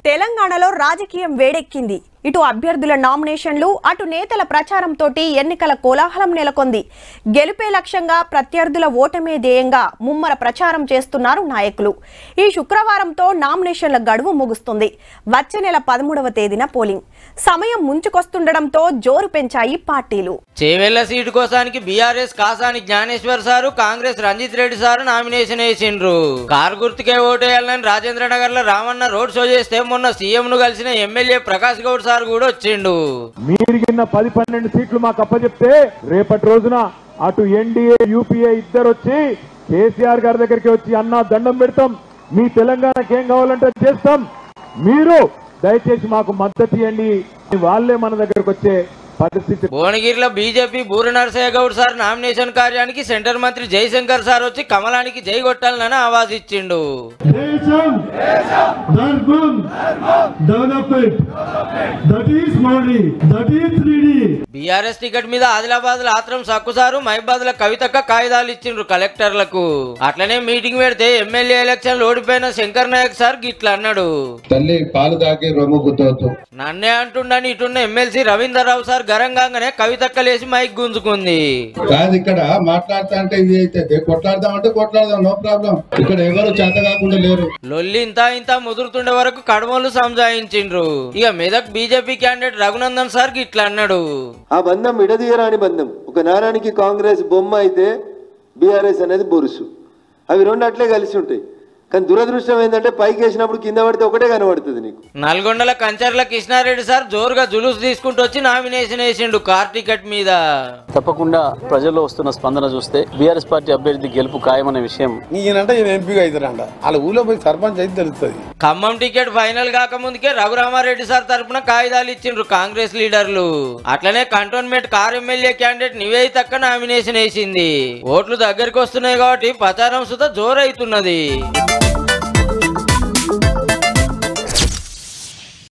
తెలంగాణలో రాజకీయం వేడెక్కింది. ఇటు అభ్యర్థుల నామినేషన్లు, అటు నేతల ప్రచారంతో ఎన్నికల కోలాహలం నెలకొంది. గెలుపే లక్ష్యంగా, ప్రత్యర్థుల ఓటమే ధ్యేయంగా ముమ్మర ప్రచారం చేస్తున్నారు నాయకులు. ఈ శుక్రవారంతో నామినేషన్ల గడువు ముగుస్తుంది. వచ్చే నెల 13వ తేదీన పోలింగ్. సమయం ముంచుకొస్తుండటంతో జోరు పెంచాయి పార్టీలు. చేవెళ్ల సీటు కోసానికి BRS Kasani Gnaneshwar sir, Congress Ranjith Reddy sir nomination వేసిండ్రు. కారు గుర్తుకే ఓటేయాలని రాజేంద్ర నగర్ లో రామన్న రోడ్ షో చేస్తే మొన్న సీఎం ను కలిసిన ఎమ్మెల్యే ప్రకాష్ గౌడ్ సార్ కూడా వచ్చిండు. మీరిగిన 10-12 సీట్లు మాకు అప్పచెప్తే రేపటి రోజున అటు ఎన్డీఏ యూపీఏ ఇద్దరు వచ్చి కేసీఆర్ గారి దగ్గరికి వచ్చి అన్న దండం పెడతాం, మీ తెలంగాణకి ఏం కావాలంటే చేస్తాం, మీరు దయచేసి మాకు మద్దతు ఇవ్వండి, వాళ్ళే మన దగ్గరకు వచ్చే పరిస్థితి. భువనగిరిలో బీజేపీ బూర నరసయ్య గౌడ్ సార్ నామినేషన్ కార్యానికి సెంటర్ మంత్రి జయశంకర్ సార్ వచ్చి కమలానికి జై కొట్టాలని ఆవాజ్ ఇచ్చిండు. బీఆర్ఎస్ టికెట్ మీద ఆదిలాబాద్ లో ఆత్రం సక్కు సారు, మహిబాద్ లో కవితక్క కాగితాలు ఇచ్చిండ్రు కలెక్టర్లకు. అట్లనే మీటింగ్ పెడితే ఎమ్మెల్యే ఎలక్షన్ ఓడిపోయిన శంకర్ నాయక్ సార్ గిట్లా అన్నాడు. నన్నే అంటుండని ఇటున్న ఎమ్మెల్సీ రవీందర్రావు సార్ గరంగానే కవితక్కలేసి మైక్ గుంజుకుంది. కాదు ఇక్కడ మాట్లాడతా అంటే ఇది అయితే కొట్లాడదాం అంటే కొట్లాడదాం, నో ప్రాబ్లం. ఇక్కడ ఎవరు చేత కాకుండా లేరు. లొల్లి ఇంత ముదురుతుండే వరకు కడమలు సంజాయించిండ్రు. ఇక Medak BJP candidate Raghunandan sir ఇట్లా అన్నాడు. ఆ బంధం విడదీయరాని బంధం. ఒక నారానికి కాంగ్రెస్ బొమ్మ అయితే బీఆర్ఎస్ అనేది బొరుసు, అవి రెండు అట్లే కలిసి ఉంటాయి. కానీ దురదృష్టం ఏంటంటే పైకి వేసినప్పుడు కింద పడితే ఒకటే కనబడుతుంది నీకు. నల్గొండల కంచర్ల కృష్ణారెడ్డి సార్ జోరుగా జులుస్ తీసుకుంటూ వచ్చి నామినేషన్ వేసిండు కార్ టికెట్ మీద. తప్పకుండా ప్రజల్లో వస్తున్న స్పందన చూస్తే బీఆర్ఎస్ పార్టీ అభ్యర్థి గెలుపు ఖాయమనే విషయం ఎంపీగా అవుతారంట, వాళ్ళ ఊళ్ళో పోయి సర్పంచ్ అయితే తెలుస్తుంది. ఖమ్మం టికెట్ ఫైనల్ కాకముందుకే రఘురామారెడ్డి సార్ తరఫున కాగితాలు ఇచ్చిండ్రు కాంగ్రెస్ లీడర్లు. అట్లనే కంటోన్మెంట్ కార్ ఎమ్మెల్యే క్యాండిడేట్ నివేదితక్క నామినేషన్ వేసింది. ఓట్లు దగ్గరికి వస్తున్నాయి కాబట్టి ప్రచారం సుత జోరైతున్నది.